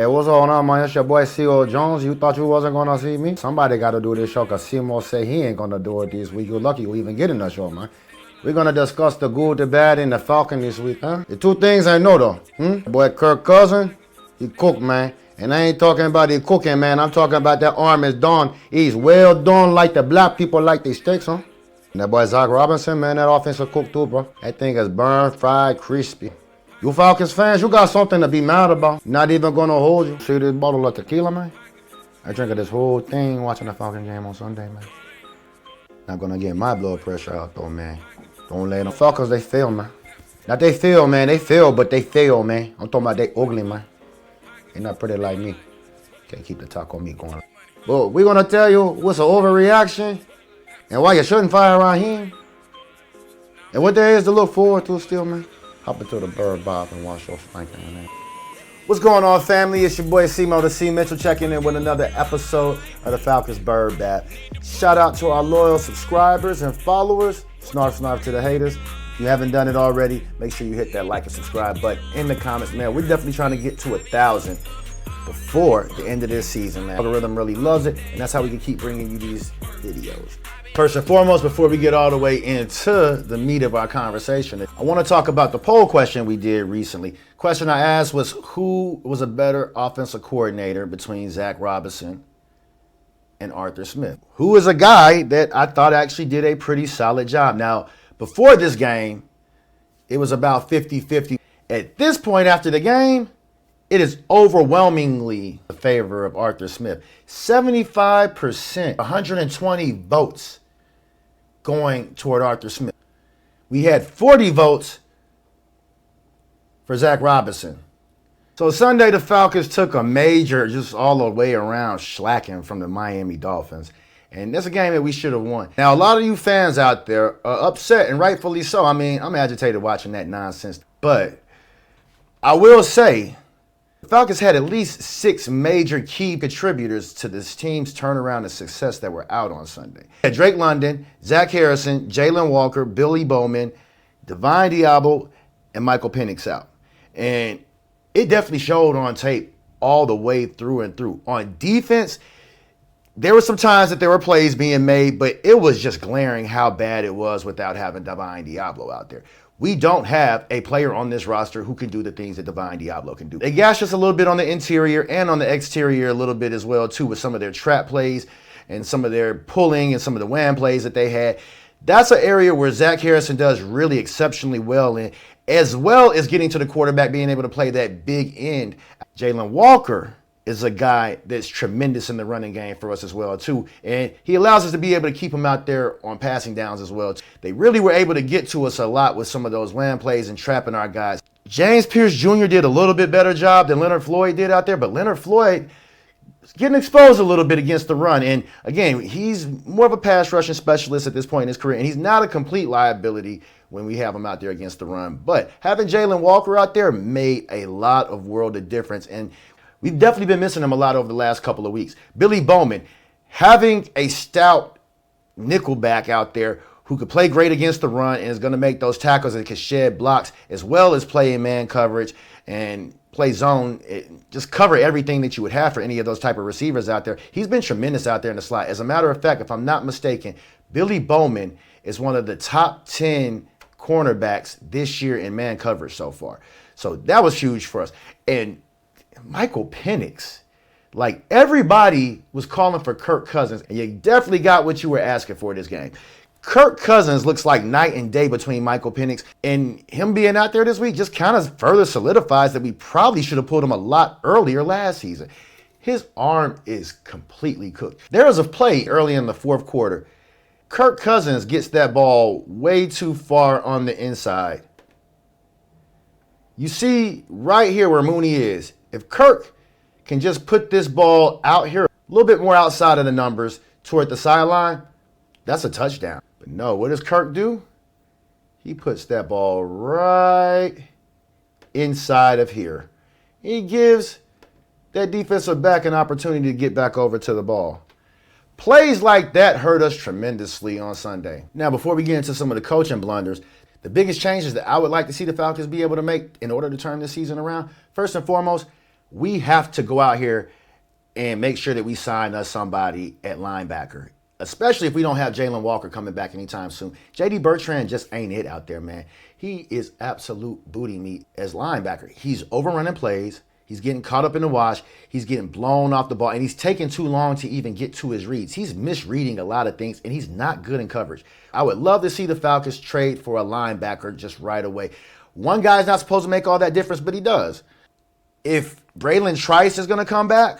Hey, what's going on, man? It's your boy C.O. Jones. You thought you wasn't gonna see me? Somebody gotta do this show because Seymour said he ain't gonna do it this week. You're lucky we even get in the show, man. We're gonna discuss the good, the bad, and the Falcons this week, huh? The two things I know though. Boy, Kirk Cousins, he cooked, man. And I ain't talking about he cooking, man. I'm talking about that arm is done. He's well done like the black people like their steaks, huh? And that boy Zac Robinson, man, that offensive cook too, bro. That thing is burned, fried, crispy. You Falcons fans, you got something to be mad about. Not even gonna hold you. See this bottle of tequila, man? I drank this whole thing watching the Falcons game on Sunday, man. Not gonna get my blood pressure out though, man. Don't let them Falcons, they fail, man. Not they fail, man. They fail, but they fail, man. I'm talking about they ugly, man. They not pretty like me. Can't keep the talk on me going. But we're gonna tell you what's an overreaction and why you shouldn't fire Raheem. And what there is to look forward to still, man. Hop into the Bird Bath and wash your spanking, man. What's going on, family? It's your boy C-Mo the C Mitchell checking in with another episode of the Falcons Bird Bath. Shout out to our loyal subscribers and followers. Snarf to the haters. If you haven't done it already, make sure you hit that like and subscribe button in the comments, man. We're definitely trying to get to 1,000 before the end of this season, man. The algorithm really loves it, and that's how we can keep bringing you these videos. First and foremost, before we get all the way into the meat of our conversation, I want to talk about the poll question we did recently. Question I asked was, who was a better offensive coordinator between Zac Robinson and Arthur Smith? Who is a guy that I thought actually did a pretty solid job. Now, before this game, it was about 50-50. At this point after the game, it is overwhelmingly in favor of Arthur Smith. 75%, 120 votes going toward Arthur Smith. We had 40 votes for Zac Robinson. So Sunday, the Falcons took a major, just all the way around slacking from the Miami Dolphins. And that's a game that we should have won. Now, a lot of you fans out there are upset, and rightfully so. I mean, I'm agitated watching that nonsense. But I will say, the Falcons had at least 6 major key contributors to this team's turnaround and success that were out on Sunday. Drake London, Zach Harrison, Jalen Walker, Billy Bowman, Divine Diablo, and Michael Penix out. And it definitely showed on tape all the way through and through. On defense, there were some times that there were plays being made, but it was just glaring how bad it was without having Divine Diablo out there. We don't have a player on this roster who can do the things that Divine Diablo can do. They gashed us a little bit on the interior and on the exterior a little bit as well, too, with some of their trap plays and some of their pulling and some of the wham plays that they had. That's an area where Zach Harrison does really exceptionally well in, as well as getting to the quarterback, being able to play that big end. Jalen Walker is a guy that's tremendous in the running game for us as well, too. And he allows us to be able to keep him out there on passing downs as well. They really were able to get to us a lot with some of those wham plays and trapping our guys. James Pierce Jr. did a little bit better job than Leonard Floyd did out there, but Leonard Floyd is getting exposed a little bit against the run. And again, he's more of a pass rushing specialist at this point in his career, and he's not a complete liability when we have him out there against the run. But having Jalen Walker out there made a lot of world of difference, and we've definitely been missing him a lot over the last couple of weeks. Billy Bowman, having a stout nickelback out there who could play great against the run and is going to make those tackles and can shed blocks, as well as play in man coverage and play zone, just cover everything that you would have for any of those type of receivers out there. He's been tremendous out there in the slot. As a matter of fact, if I'm not mistaken, Billy Bowman is one of the top 10 cornerbacks this year in man coverage so far. So that was huge for us. And Michael Penix, like everybody was calling for Kirk Cousins, and you definitely got what you were asking for this game. Kirk Cousins looks like night and day between Michael Penix, and him being out there this week just kind of further solidifies that we probably should have pulled him a lot earlier last season. His arm is completely cooked. There was a play early in the fourth quarter. Kirk Cousins gets that ball way too far on the inside. You see right here where Mooney is. If Kirk can just put this ball out here, a little bit more outside of the numbers toward the sideline, that's a touchdown. But no, what does Kirk do? He puts that ball right inside of here. He gives that defensive back an opportunity to get back over to the ball. Plays like that hurt us tremendously on Sunday. Now, before we get into some of the coaching blunders, the biggest changes that I would like to see the Falcons be able to make in order to turn this season around, first and foremost, we have to go out here and make sure that we sign us somebody at linebacker, especially if we don't have Jalen Walker coming back anytime soon. J.D. Bertrand just ain't it out there, man. He is absolute booty meat as linebacker. He's overrunning plays. He's getting caught up in the wash. He's getting blown off the ball, and he's taking too long to even get to his reads. He's misreading a lot of things, and he's not good in coverage. I would love to see the Falcons trade for a linebacker just right away. One guy's not supposed to make all that difference, but he does. If Braylon Trice is going to come back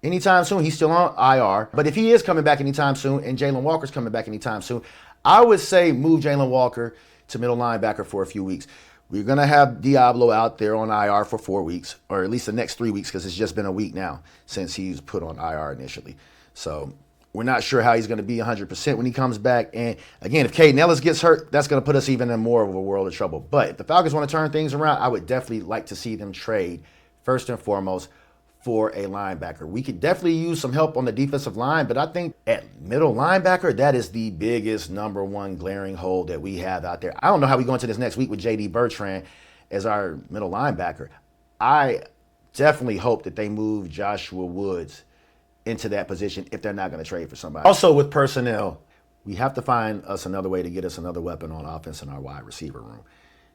anytime soon, he's still on IR. But if he is coming back anytime soon and Jalen Walker's coming back anytime soon, I would say move Jalen Walker to middle linebacker for a few weeks. We're going to have Diablo out there on IR for 4 weeks, or at least the next 3 weeks, because it's just been a week now since he's put on IR initially. So we're not sure how he's going to be 100% when he comes back. And again, if Caden Ellis gets hurt, that's going to put us even in more of a world of trouble. But if the Falcons want to turn things around, I would definitely like to see them trade, first and foremost, for a linebacker. We could definitely use some help on the defensive line, but I think at middle linebacker, that is the biggest number one glaring hole that we have out there. I don't know how we go into this next week with J.D. Bertrand as our middle linebacker. I definitely hope that they move Joshua Woods into that position if they're not going to trade for somebody. Also with personnel, we have to find us another way to get us another weapon on offense in our wide receiver room.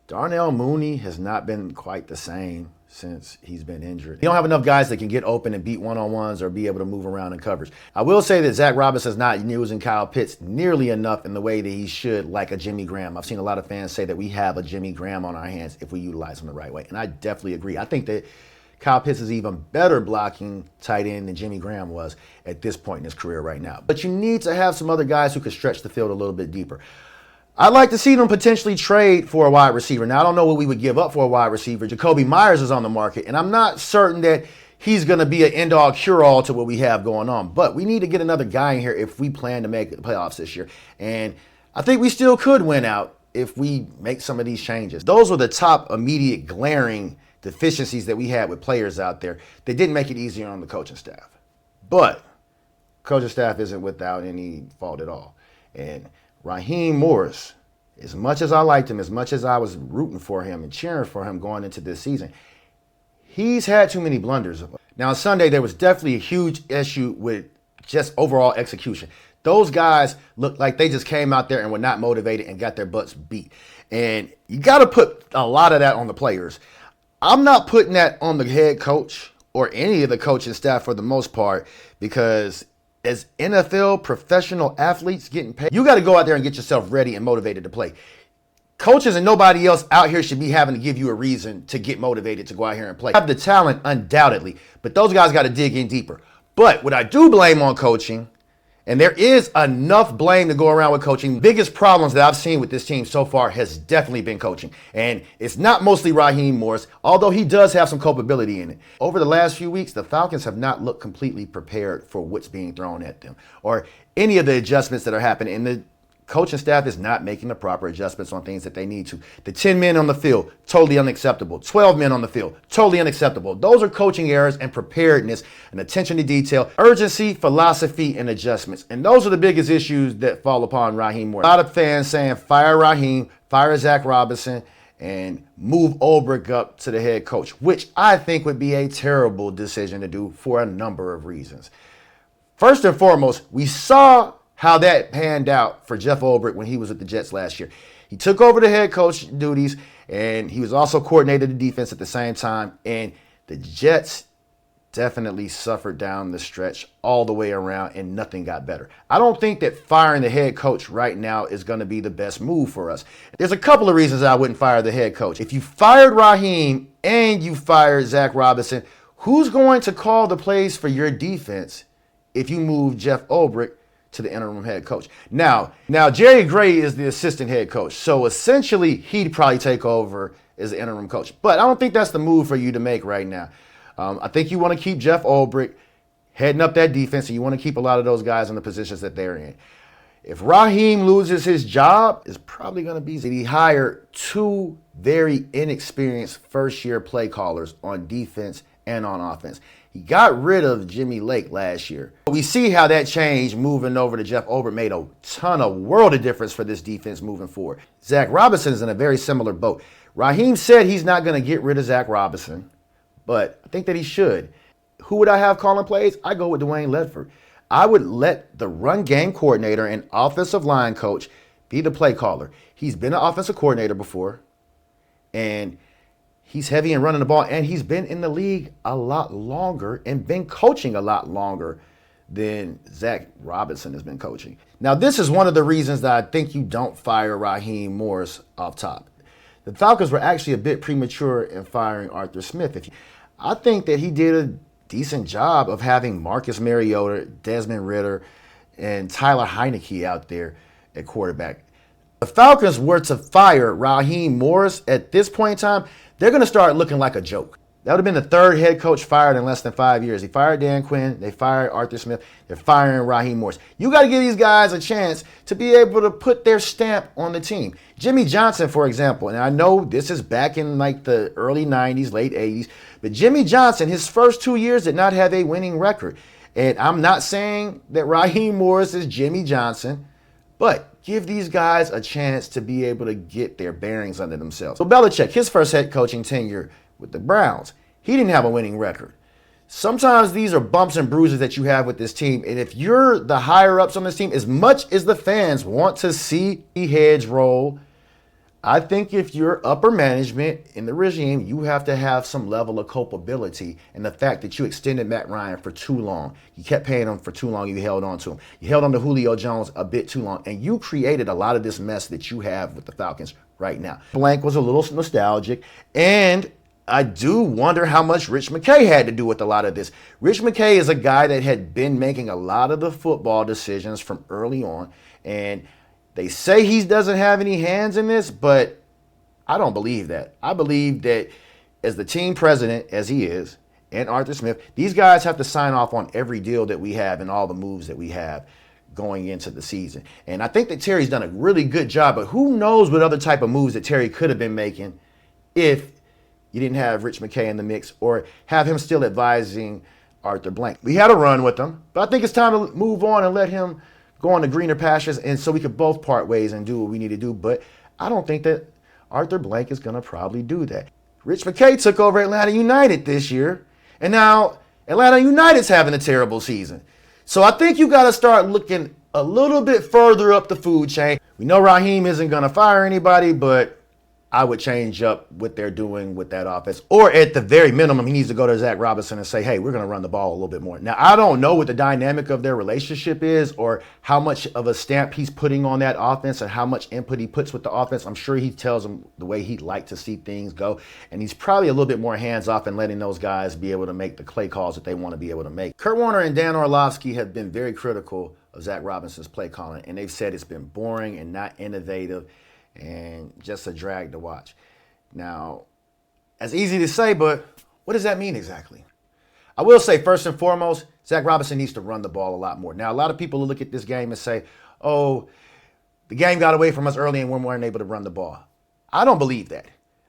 Darnell Mooney has not been quite the same since he's been injured. You don't have enough guys that can get open and beat one-on-ones or be able to move around in coverage. I will say that Zac Robinson is not using Kyle Pitts nearly enough in the way that he should, like a Jimmy Graham. I've seen a lot of fans say that we have a Jimmy Graham on our hands if we utilize him the right way, and I definitely agree. I think that Kyle Pitts is even better blocking tight end than Jimmy Graham was at this point in his career right now. But you need to have some other guys who can stretch the field a little bit deeper. I'd like to see them potentially trade for a wide receiver. Now, I don't know what we would give up for a wide receiver. Jacoby Myers is on the market, and I'm not certain that he's going to be an end-all, cure-all to what we have going on. But we need to get another guy in here if we plan to make the playoffs this year. And I think we still could win out if we make some of these changes. Those were the top immediate glaring deficiencies that we had with players out there that didn't make it easier on the coaching staff. But coaching staff isn't without any fault at all. And Raheem Morris, as much as I liked him, as much as I was rooting for him and cheering for him going into this season, he's had too many blunders. Now, on Sunday, there was definitely a huge issue with just overall execution. Those guys looked like they just came out there and were not motivated and got their butts beat. And you got to put a lot of that on the players. I'm not putting that on the head coach or any of the coaching staff for the most part, because as NFL professional athletes getting paid, you got to go out there and get yourself ready and motivated to play. Coaches and nobody else out here should be having to give you a reason to get motivated to go out here and play. Have the talent, undoubtedly, but those guys got to dig in deeper. But what I do blame on coaching, and there is enough blame to go around with coaching, the biggest problems that I've seen with this team so far has definitely been coaching. And it's not mostly Raheem Morris, although he does have some culpability in it. Over the last few weeks, the Falcons have not looked completely prepared for what's being thrown at them or any of the adjustments that are happening. And the coaching staff is not making the proper adjustments on things that they need to. The 10 men on the field, totally unacceptable. 12 men on the field, totally unacceptable. Those are coaching errors and preparedness and attention to detail, urgency, philosophy, and adjustments. And those are the biggest issues that fall upon Raheem Morris. A lot of fans saying fire Raheem, fire Zac Robinson, and move Ulbrich up to the head coach, which I think would be a terrible decision to do for a number of reasons. First and foremost, we saw how that panned out for Jeff Ulbrich when he was at the Jets last year. He took over the head coach duties, and he was also coordinator of the defense at the same time. And the Jets definitely suffered down the stretch all the way around, and nothing got better. I don't think that firing the head coach right now is going to be the best move for us. There's a couple of reasons I wouldn't fire the head coach. If you fired Raheem and you fired Zac Robinson, who's going to call the plays for your defense if you move Jeff Ulbrich to the interim head coach? Now Jerry Gray is the assistant head coach, so essentially he'd probably take over as the interim coach. But I don't think that's the move for you to make right now. I think you want to keep Jeff Ulbrich heading up that defense, and you want to keep a lot of those guys in the positions that they're in. If Raheem loses his job, it's probably going to be that he hired two very inexperienced first-year play callers on defense and on offense. He got rid of Jimmy Lake last year. We see how that change moving over to Jeff Ulbrich made a world of difference for this defense moving forward. Zac Robinson is in a very similar boat. Raheem said he's not going to get rid of Zac Robinson, but I think that he should. Who would I have calling plays? I go with Dwayne Ledford. I would let the run game coordinator and offensive line coach be the play caller. He's been an offensive coordinator before, and he's heavy in running the ball, and he's been in the league a lot longer and been coaching a lot longer than Zac Robinson has been coaching. Now, this is one of the reasons that I think you don't fire Raheem Morris off top. The Falcons were actually a bit premature in firing Arthur Smith. I think that he did a decent job of having Marcus Mariota, Desmond Ridder, and Tyler Heineke out there at quarterback. If the Falcons were to fire Raheem Morris at this point in time, they're going to start looking like a joke. That would have been the third head coach fired in less than 5 years. He fired Dan Quinn. They fired Arthur Smith. They're firing Raheem Morris. You got to give these guys a chance to be able to put their stamp on the team. Jimmy Johnson, for example, and I know this is back in like the early 90s, late 80s, but Jimmy Johnson, his first 2 years did not have a winning record. And I'm not saying that Raheem Morris is Jimmy Johnson, but give these guys a chance to be able to get their bearings under themselves. So Belichick, his first head coaching tenure with the Browns, he didn't have a winning record. Sometimes these are bumps and bruises that you have with this team. And if you're the higher ups on this team, as much as the fans want to see heads roll, I think if you're upper management in the regime, you have to have some level of culpability in the fact that you extended Matt Ryan for too long. You kept paying him for too long. You held on to him. You held on to Julio Jones a bit too long. And you created a lot of this mess that you have with the Falcons right now. Blank was a little nostalgic. And I do wonder how much Rich Mckay had to do with a lot of this. Rich Mckay is a guy that had been making a lot of the football decisions from early on. And they say he doesn't have any hands in this, but I don't believe that. I believe that as the team president, as he is, and Arthur Smith, these guys have to sign off on every deal that we have and all the moves that we have going into the season. And I think that Terry's done a really good job, but who knows what other type of moves that Terry could have been making if you didn't have Rich Mckay in the mix or have him still advising Arthur Blank. We had a run with him, but I think it's time to move on and let him go on to greener pastures, and so we could both part ways and do what we need to do. But I don't think that Arthur Blank is going to probably do that. Rich Mckay took over Atlanta United this year, and now Atlanta United's having a terrible season. So I think you got to start looking a little bit further up the food chain. We know Raheem isn't going to fire anybody, but I would change up what they're doing with that offense. Or at the very minimum, he needs to go to Zac Robinson and say, hey, we're going to run the ball a little bit more. Now, I don't know what the dynamic of their relationship is or how much of a stamp he's putting on that offense and how much input he puts with the offense. I'm sure he tells them the way he'd like to see things go. And he's probably a little bit more hands-off in letting those guys be able to make the play calls that they want to be able to make. Kurt Warner and Dan Orlovsky have been very critical of Zac Robinson's play calling, and they've said it's been boring and not innovative and just a drag to watch. Now, that's easy to say, but what does that mean exactly? I will say, first and foremost, Zac Robinson needs to run the ball a lot more. Now, a lot of people will look at this game and say, oh, the game got away from us early and we weren't able to run the ball. I don't believe that.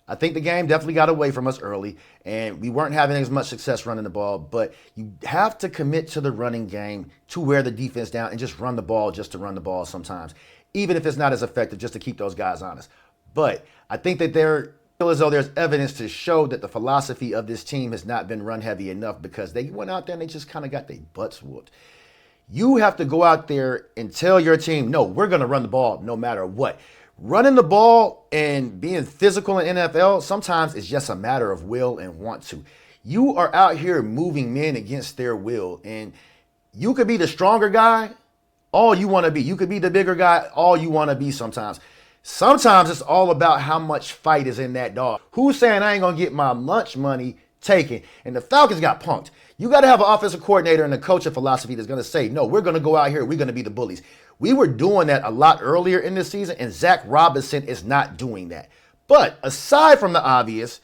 I think the game definitely got away from us early and we weren't having as much success running the ball, but you have to commit to the running game to wear the defense down and just run the ball just to run the ball sometimes, even if it's not as effective, just to keep those guys honest. But I think that they're feel as though there's evidence to show that the philosophy of this team has not been run heavy enough because they went out there and they just kind of got their butts whooped. You have to go out there and tell your team, no, we're going to run the ball no matter what. Running the ball and being physical in NFL sometimes is just a matter of will and want to. You are out here moving men against their will, and you could be the stronger guy all you want to be. You could be the bigger guy all you want to be sometimes. Sometimes it's all about how much fight is in that dog. Who's saying I ain't going to get my lunch money taken? And the Falcons got punked. You got to have an offensive coordinator and a coaching philosophy that's going to say, no, we're going to go out here. We're going to be the bullies. We were doing that a lot earlier in this season, and Zac Robinson is not doing that. But aside from the obvious,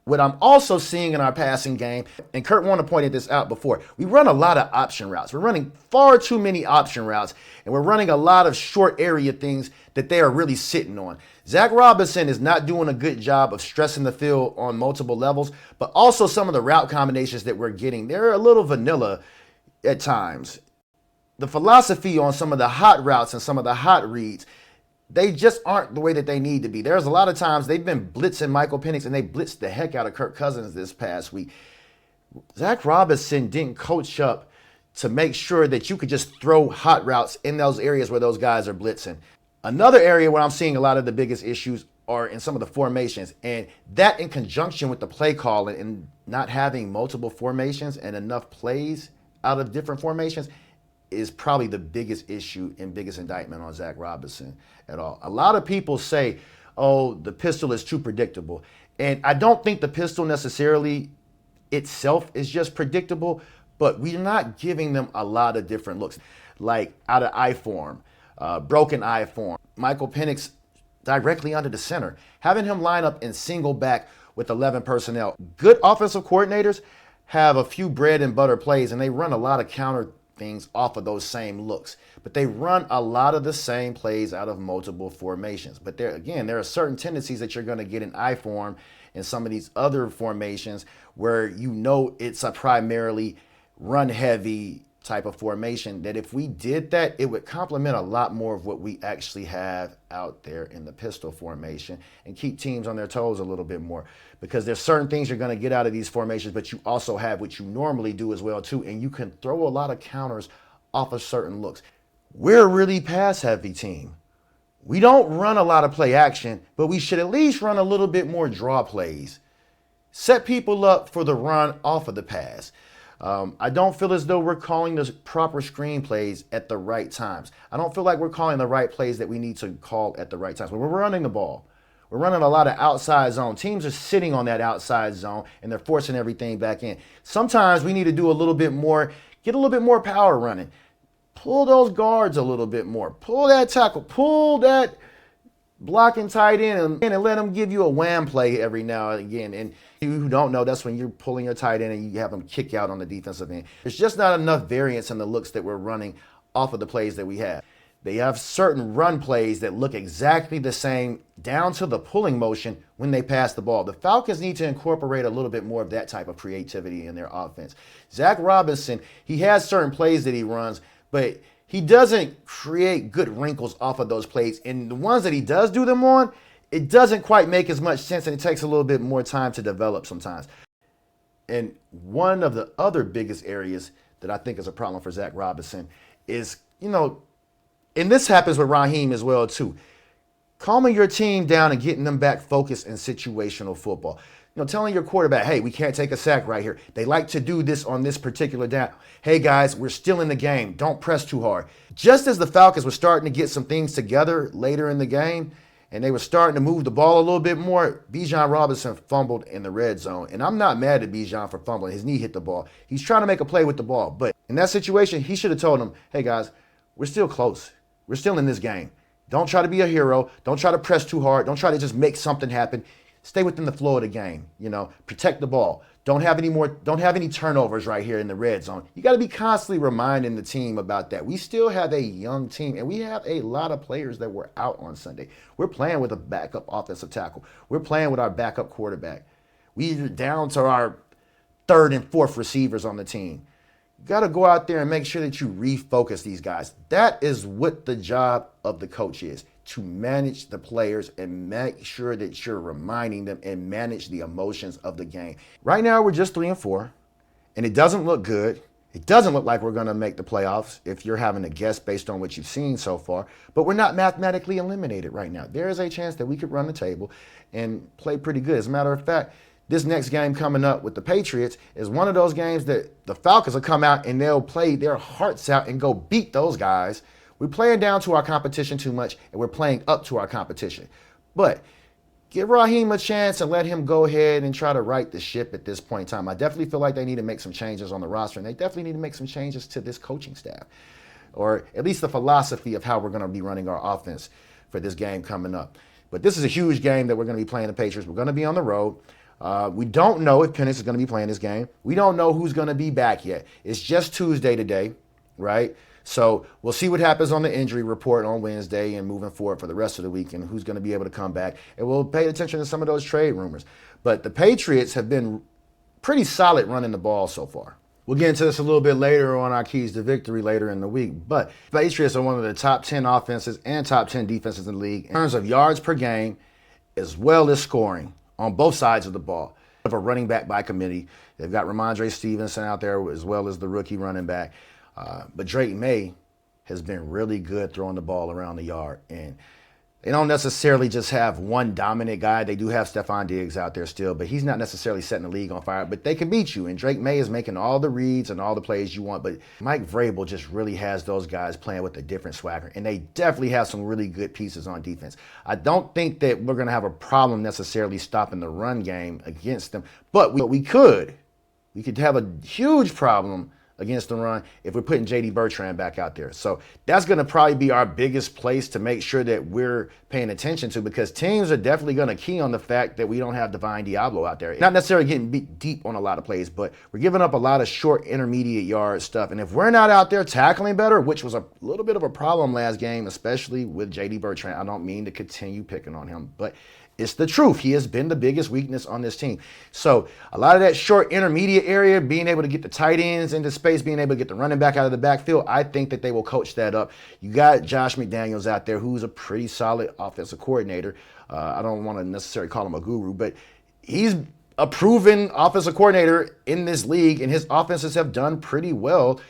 what I'm also seeing in our passing game, and Kurt Warner pointed this out before, we run a lot of option routes. We're running far too many option routes, and we're running a lot of short area things that they are really sitting on. Zac Robinson is not doing a good job of stressing the field on multiple levels, but also some of the route combinations that we're getting, they're a little vanilla at times. The philosophy on some of the hot routes and some of the hot reads, They just aren't the way that they need to be. There's a lot of times they've been blitzing Michael Penix, and they blitzed the heck out of Kirk Cousins this past week. Zac Robinson didn't coach up to make sure that you could just throw hot routes in those areas where those guys are blitzing. Another area where I'm seeing a lot of the biggest issues are in some of the formations, and that in conjunction with the play calling and not having multiple formations and enough plays out of different formations is probably the biggest issue and biggest indictment on Zac Robinson at all. A lot of people say, oh, the pistol is too predictable. And I don't think the pistol necessarily itself is just predictable, but we're not giving them a lot of different looks, like out of I form, broken I form. Michael Penix directly under the center, having him line up in single back with 11 personnel. Good offensive coordinators have a few bread and butter plays, and they run a lot of counter things off of those same looks. But they run a lot of the same plays out of multiple formations. But there are certain tendencies that you're going to get in I form and some of these other formations where you know it's a primarily run heavy type of formation, that if we did that, it would complement a lot more of what we actually have out there in the pistol formation and keep teams on their toes a little bit more, because there's certain things you're going to get out of these formations, but you also have what you normally do as well too, and you can throw a lot of counters off of certain looks. We're a really pass heavy team. We don't run a lot of play action, but we should at least run a little bit more draw plays. Set people up for the run off of the pass. I don't feel as though we're calling the proper screen plays at the right times. I don't feel like we're calling the right plays that we need to call at the right times. When we're running the ball, we're running a lot of outside zone. Teams are sitting on that outside zone, and they're forcing everything back in. Sometimes we need to do a little bit more, get a little bit more power running. Pull those guards a little bit more. Pull that tackle. Pull that blocking tight end and let them give you a wham play every now and again. And you who don't know, that's when you're pulling your tight end and you have them kick out on the defensive end. There's just not enough variance in the looks that we're running off of the plays that we have. They have certain run plays that look exactly the same down to the pulling motion when they pass the ball. The Falcons need to incorporate a little bit more of that type of creativity in their offense. Zac Robinson, he has certain plays that he runs, but he doesn't create good wrinkles off of those plays. And the ones that he does do them on, it doesn't quite make as much sense, and it takes a little bit more time to develop sometimes. And one of the other biggest areas that I think is a problem for Zac Robinson is, and this happens with Raheem as well too, calming your team down and getting them back focused in situational football. Telling your quarterback, hey, we can't take a sack right here. They like to do this on this particular down. Hey, guys, we're still in the game. Don't press too hard. Just as the Falcons were starting to get some things together later in the game, and they were starting to move the ball a little bit more, Bijan Robinson fumbled in the red zone. And I'm not mad at Bijan for fumbling. His knee hit the ball. He's trying to make a play with the ball. But in that situation, he should have told them, hey, guys, we're still close. We're still in this game. Don't try to be a hero. Don't try to press too hard. Don't try to just make something happen. Stay within the flow of the game, protect the ball. Don't have any turnovers right here in the red zone. You got to be constantly reminding the team about that. We still have a young team, and we have a lot of players that were out on Sunday. We're playing with a backup offensive tackle. We're playing with our backup quarterback. We're down to our third and fourth receivers on the team. You got to go out there and make sure that you refocus these guys. That is what the job of the coach is, to manage the players and make sure that you're reminding them and manage the emotions of the game. Right now, we're just 3-4, and it doesn't look good. It doesn't look like we're going to make the playoffs if you're having a guess based on what you've seen so far, but we're not mathematically eliminated right now. There is a chance that we could run the table and play pretty good. As a matter of fact, this next game coming up with the Patriots is one of those games that the Falcons will come out and they'll play their hearts out and go beat those guys. We're playing down to our competition too much, and we're playing up to our competition. But give Raheem a chance and let him go ahead and try to right the ship at this point in time. I definitely feel like they need to make some changes on the roster, and they definitely need to make some changes to this coaching staff, or at least the philosophy of how we're going to be running our offense for this game coming up. But this is a huge game that we're going to be playing the Patriots. We're going to be on the road. We don't know if Penix is going to be playing this game. We don't know who's going to be back yet. It's just Tuesday today, right? So we'll see what happens on the injury report on Wednesday and moving forward for the rest of the week, and who's going to be able to come back. And we'll pay attention to some of those trade rumors. But the Patriots have been pretty solid running the ball so far. We'll get into this a little bit later on our keys to victory later in the week. But Patriots are one of the top 10 offenses and top 10 defenses in the league in terms of yards per game, as well as scoring on both sides of the ball. Of a running back by committee. They've got Ramondre Stevenson out there as well as the rookie running back. But Drake May has been really good throwing the ball around the yard. And they don't necessarily just have one dominant guy. They do have Stephon Diggs out there still, but he's not necessarily setting the league on fire. But they can beat you, and Drake May is making all the reads and all the plays you want. But Mike Vrabel just really has those guys playing with a different swagger, and they definitely have some really good pieces on defense. I don't think that we're going to have a problem necessarily stopping the run game against them, but we could. We could have a huge problem against the run if we're putting J.D. Bertrand back out there. So that's going to probably be our biggest place to make sure that we're paying attention to, because teams are definitely going to key on the fact that we don't have Divine Diablo out there. Not necessarily getting beat deep on a lot of plays, but we're giving up a lot of short intermediate yard stuff. And if we're not out there tackling better, which was a little bit of a problem last game, especially with J.D. Bertrand, I don't mean to continue picking on him, but it's the truth. He has been the biggest weakness on this team. So a lot of that short intermediate area, being able to get the tight ends into space, being able to get the running back out of the backfield, I think that they will coach that up. You got Josh McDaniels out there, who's a pretty solid offensive coordinator. I don't want to necessarily call him a guru, but he's a proven offensive coordinator in this league, and his offenses have done pretty well.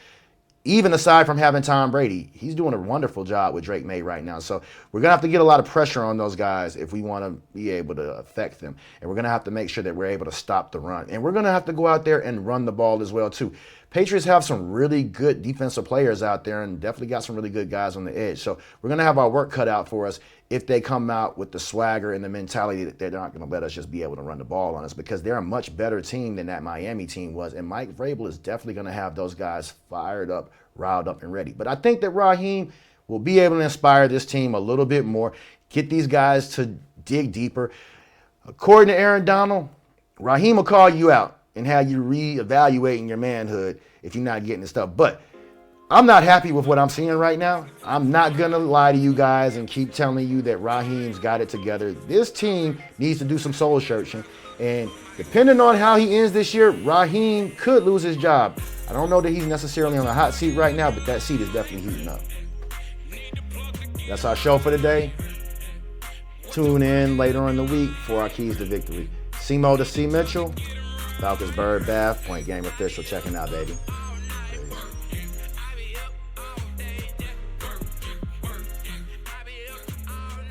Even aside from having Tom Brady, he's doing a wonderful job with Drake May right now. So we're going to have to get a lot of pressure on those guys if we want to be able to affect them. And we're going to have to make sure that we're able to stop the run. And we're going to have to go out there and run the ball as well, too. Patriots have some really good defensive players out there and definitely got some really good guys on the edge. So we're going to have our work cut out for us if they come out with the swagger and the mentality that they're not going to let us just be able to run the ball on us, because they're a much better team than that Miami team was. And Mike Vrabel is definitely going to have those guys fired up, riled up, and ready. But I think that Raheem will be able to inspire this team a little bit more, get these guys to dig deeper. According to Aaron Donald, Raheem will call you out and have you reevaluating your manhood if you're not getting this stuff. But I'm not happy with what I'm seeing right now. I'm not going to lie to you guys and keep telling you that Raheem's got it together. This team needs to do some soul searching. And depending on how he ends this year, Raheem could lose his job. I don't know that he's necessarily on a hot seat right now, but that seat is definitely heating up. That's our show for today. Tune in later in the week for our keys to victory. C-Mo to C. Mitchell, Falcons Bird Bath, Point Game Official, checking out, baby.